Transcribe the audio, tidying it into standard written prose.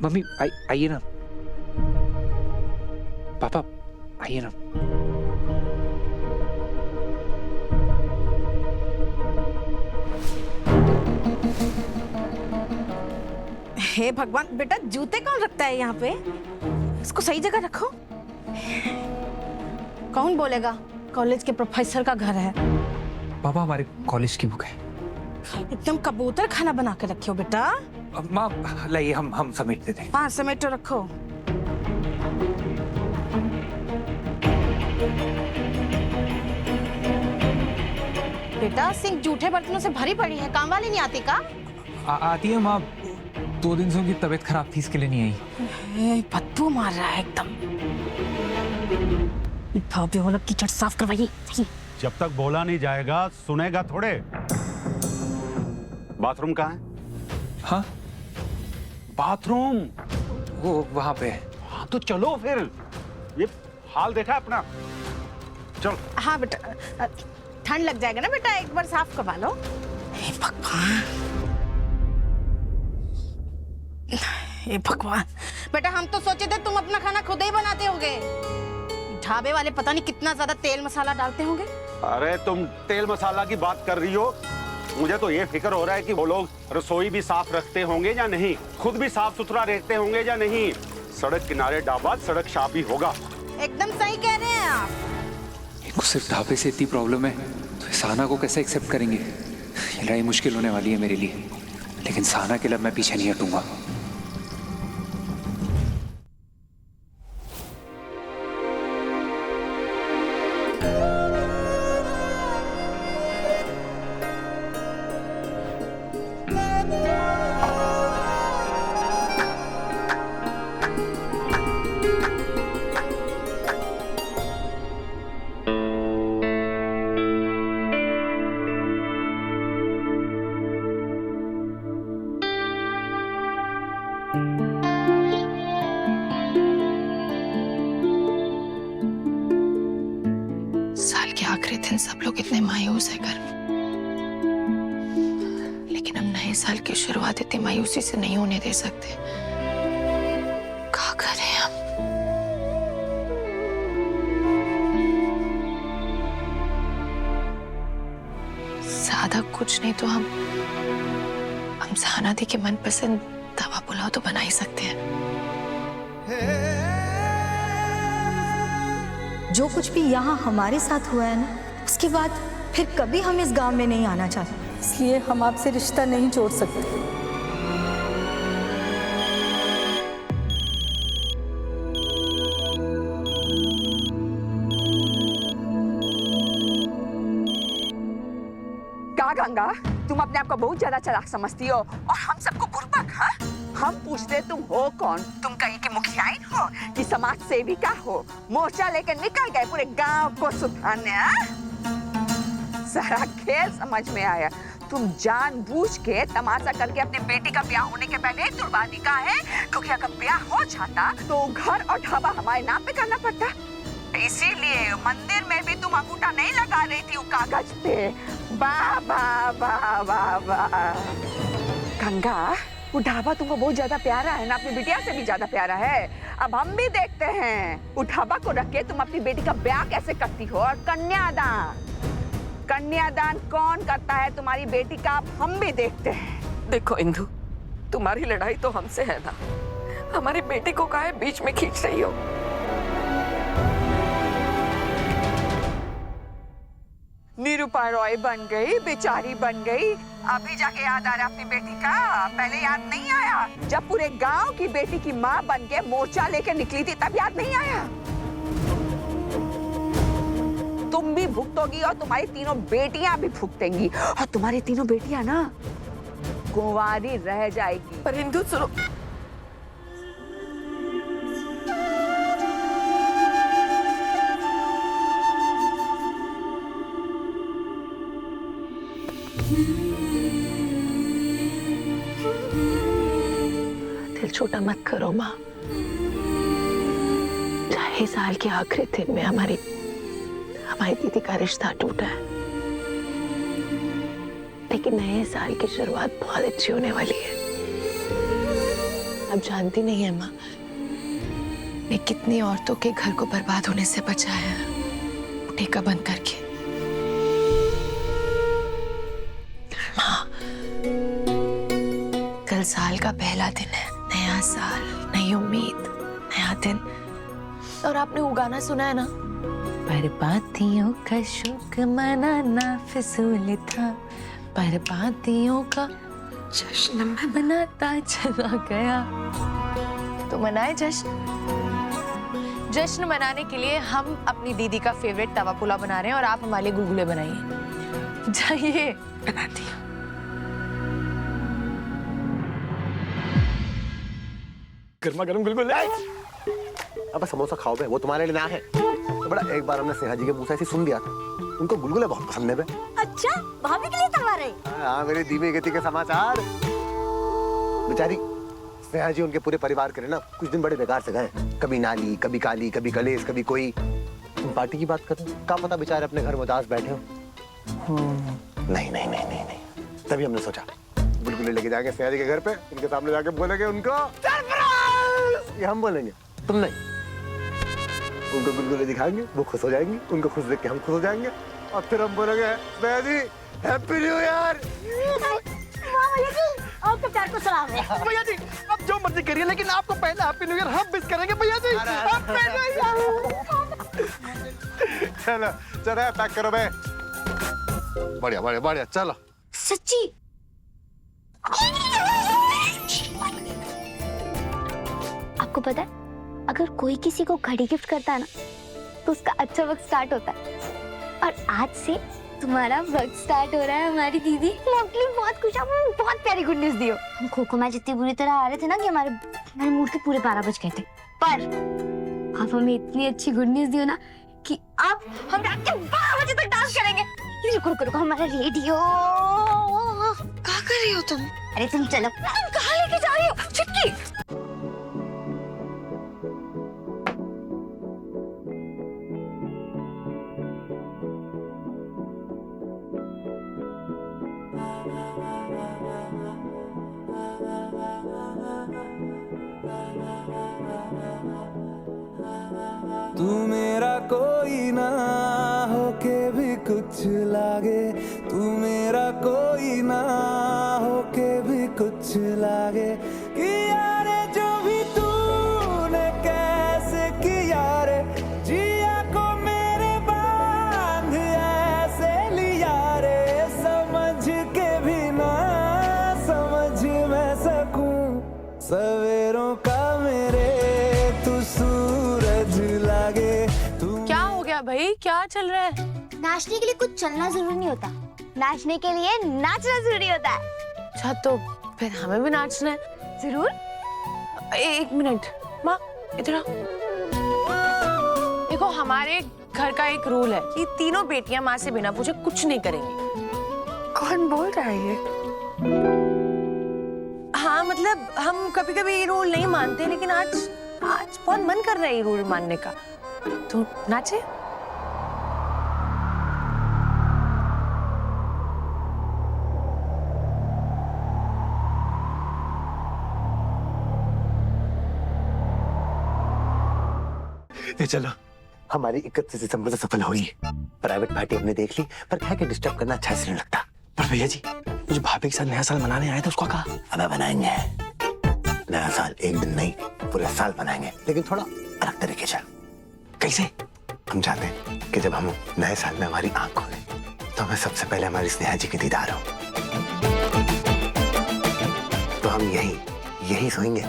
Mummy आइए ना। पापा आइए ना। हे भगवान, बेटा जूते कौन रखता है यहाँ पे? इसको सही जगह रखो। कौन बोलेगा कॉलेज के प्रोफेसर का घर है? पापा हमारे कॉलेज की बुक है। एकदम कबूतर खाना बना के रखे हो बेटा। माँ लाइए, हम समेट देते हैं। हाँ समेटो रखो। बेटा सिंक जूठे बर्तनों से भरी पड़ी है, काम वाली नहीं आती का? आती है माँ, 2 दिन से उनकी तबीयत खराब थी, इसके लिए नहीं आई। बदबू मार रहा है एकदम। भाभी वाला कीचड़ साफ करवाइए। जब तक बोला नहीं जाएगा सुनेगा थोड़े। बाथरूम कहाँ है? हाँ बाथरूम वो वहां पे है। हाँ तो चलो फिर, ये हाल देखा अपना, चल। हाँ बेटा, ठंड लग जाएगा ना बेटा, एक बार साफ करवा लो। हे भगवान, हे भगवान। बेटा हम तो सोचे थे तुम अपना खाना खुद ही बनाते होगे। ढाबे वाले पता नहीं कितना ज्यादा तेल मसाला डालते होंगे। अरे तुम तेल मसाला की बात कर रही हो, मुझे तो ये फिक्र हो रहा है कि वो लोग रसोई भी साफ रखते होंगे या नहीं, खुद भी साफ सुथरा रखते होंगे या नहीं। सड़क किनारे ढाबा सड़क शाप ही होगा। एकदम सही कह रहे हैं आप। इनको सिर्फ ढाबे से इतनी प्रॉब्लम है तो साना को कैसे एक्सेप्ट करेंगे? ये लड़ाई मुश्किल होने वाली है मेरे लिए, लेकिन साना के लिए मैं पीछे नहीं हटूंगा। साल के आखिरी दिन सब लोग इतने मायूस है घर में, लेकिन हम नए साल की शुरुआत इतनी मायूसी से नहीं होने दे सकते। क्या करें हम? ज्यादा कुछ नहीं तो हम साना दी के मनपसंद तवा पुलाव तो बना ही सकते हैं। जो कुछ भी यहाँ हमारे साथ हुआ है ना, उसके बाद फिर कभी हम इस गांव में नहीं आना चाहते, इसलिए हम आपसे रिश्ता नहीं जोड़ सकते। क्या गंगा, तुम अपने आप को बहुत ज्यादा चालाक समझती हो और हम सबको बुर्बक। हाँ, हम पूछते तुम हो कौन? तुम कहीं के मुखियाइन हो कि समाज सेविका हो? मोर्चा लेकर निकल गए पूरे गांव को सुधारने। सारा खेल समझ में आया। तुम जानबूझ के तमाशा करके अपने बेटी का ब्याह होने के पहले तुड़वा निकाह है, क्योंकि अगर ब्याह हो जाता तो घर और ढाबा हमारे नाम पे करना पड़ता। इसीलिए मंदिर में भी तुम अंगूठा नहीं लगा रही थी वो कागज पे। वाह वाह वाह वाह वाह। गंगा, वो ढाबा तुमको बहुत ज्यादा प्यारा है ना, अपनी बिटिया से भी ज्यादा प्यारा है। अब हम भी देखते हैं वो ढाबा को रख के तुम अपनी बेटी का ब्याह कैसे करती हो। और कन्यादान कौन करता है तुम्हारी बेटी का, अब हम भी देखते हैं। देखो इंदु, तुम्हारी लड़ाई तो हमसे है ना, हमारी बेटी को काहे बीच में खींच रही हो? निरूपा रॉय बन गई, बेचारी बन गई। अभी जाके याद आ रहा अपनी बेटी का, पहले याद नहीं आया? जब पूरे गांव की बेटी की माँ बन के मोर्चा लेकर निकली थी तब याद नहीं आया? तुम भी भुगतोगी और तुम्हारी तीनों बेटियां भी भुगतेंगी, और तुम्हारी तीनों बेटियां ना कुंवारी रह जाएगी। पर इंदु सुनो, दिल छोटा मत करो माँ। चाहे साल के आखिरी दिन में हमारी दीदी का रिश्ता टूटा है, लेकिन नए साल की शुरुआत बहुत अच्छी होने वाली है। आप जानती नहीं है माँ, मैं कितनी औरतों के घर को बर्बाद होने से बचाया है ठेका बंद करके। माँ, कल साल का पहला दिन है, नया साल, नई उम्मीद, नया दिन। और आपने वो गाना सुना है ना, बर्बादियों का शौक मनाना फिजूल था, बर्बादियों का जश्न मैं मनाता चला गया। तो मनाए जश्न। जश्न मनाने के लिए हम अपनी दीदी का फेवरेट तवा पुलाव बना रहे हैं और आप हमारे लिए गुलगुले बनाइए। जाइए बनाती हूँ। गर्मा गर्म गुलगुले। अब समोसा खाओ बे, वो तुम्हारे लिए ना है। तो बड़ा एक बार हमने स्नेहा जी के मुंह से ऐसे सुन दिया था, उनको गुलगुले बहुत पसंद है बे। अच्छा, भाभी के लिए तलवा रहे? हाँ, मेरी धीमी गति के समाचार। बेचारी स्नेहा जी उनके पूरे परिवार के लिए ना कुछ दिन बड़े बेकार से गए। कभी नाली, कभी काली, कभी कलेश, कभी कोई। तुम पार्टी की बात कर रहे हो? क्या पता बेचारे अपने घर में उदास बैठे हो। नहीं नहीं नहीं नहीं नहीं, तभी हमने सोचा गुलगुले लेके जाएंगे स्नेहा जी के घर पे, उनके सामने जाके बोलेंगे उनको सरप्राइज। ये हम बोलेंगे, तुम नहीं। उनको गुलगुले दिखाएंगे, वो खुश हो जाएंगे, उनको खुश देख के हम खुश हो जाएंगे और फिर हम बोलेंगे स्नेहा जी हैप्पी न्यू ईयर। आपके प्यार को सलाम है। भैया जी आप जो मर्जी करिए, लेकिन आपको पहले हैप्पी न्यू ईयर हम विश करेंगे भैया जी। चलो चलो पैक करो बे। बढ़िया बढ़िया बढ़िया, चलो। सच्ची? आपको पता है, अगर कोई किसी को घड़ी गिफ्ट करता है ना, तो उसका अच्छा वक्त स्टार्ट होता है। और आज से तुम्हारा वक्त स्टार्ट हो रहा है हमारी दीदी। मोस्टली बहुत खुश, आपको बहुत प्यारी गुड न्यूज दी हो। हम खो-खो मैच इतनी बुरी तरह आ रहे थे ना कि हमारे मूड के पूरे 12 बज गए थे, पर आप हमें इतनी अच्छी गुड न्यूज दी हो ना कि अब हम रात के 12 बजे तक डांस करेंगे। रुको रुको रुको, हमारा रेडियो। क्या कर रही हो तुम? अरे तुम चलो। तुम कहाँ लेके जा रही हो चिट्टी? तू मेरा कोई ना होके भी कुछ लागे, तू मेरा कोई ना होके भी कुछ लागे। किया रे जो भी तूने कैसे किया रे, जिया को मेरे बांध ऐसे लिया रे, समझ के भी ना समझ मैं सकूं सवेरों का मेरे तू सूरज लागे। क्या हो गया भाई, क्या चल रहा है? नाचने के लिए कुछ चलना जरूरी नहीं होता, नाचने के लिए नाचना जरूरी होता है। अच्छा तो फिर हमें भी नाचना है। जरूर। एक मिनट माँ, इधर आओ। देखो हमारे घर का एक रूल है कि तीनों बेटियां माँ से बिना पूछे कुछ नहीं करेंगी। कौन बोल रहा है ये? हाँ मतलब हम कभी कभी ये रूल नहीं मानते, लेकिन आज बहुत मन कर रहा है ये रूल मानने का। तो नाचे। ये चलो, हमारी 31 दिसंबर से सफल हुई। प्राइवेट पार्टी हमने देख ली, पर कह के डिस्टर्ब करना अच्छा से नहीं लगता। पर भैया जी मुझे भाभी के साथ नया साल मनाने आए थे, उसको कहा? अब बनाएंगे नया साल, एक दिन नहीं पूरे साल बनाएंगे, लेकिन थोड़ा अलग तरीके से। कैसे? हम चाहते हैं कि जब हम नए साल में हमारी आंख खोले तो हमें सबसे पहले हमारी स्नेहा जी की दीदार हो। तो हम यही सोएंगे।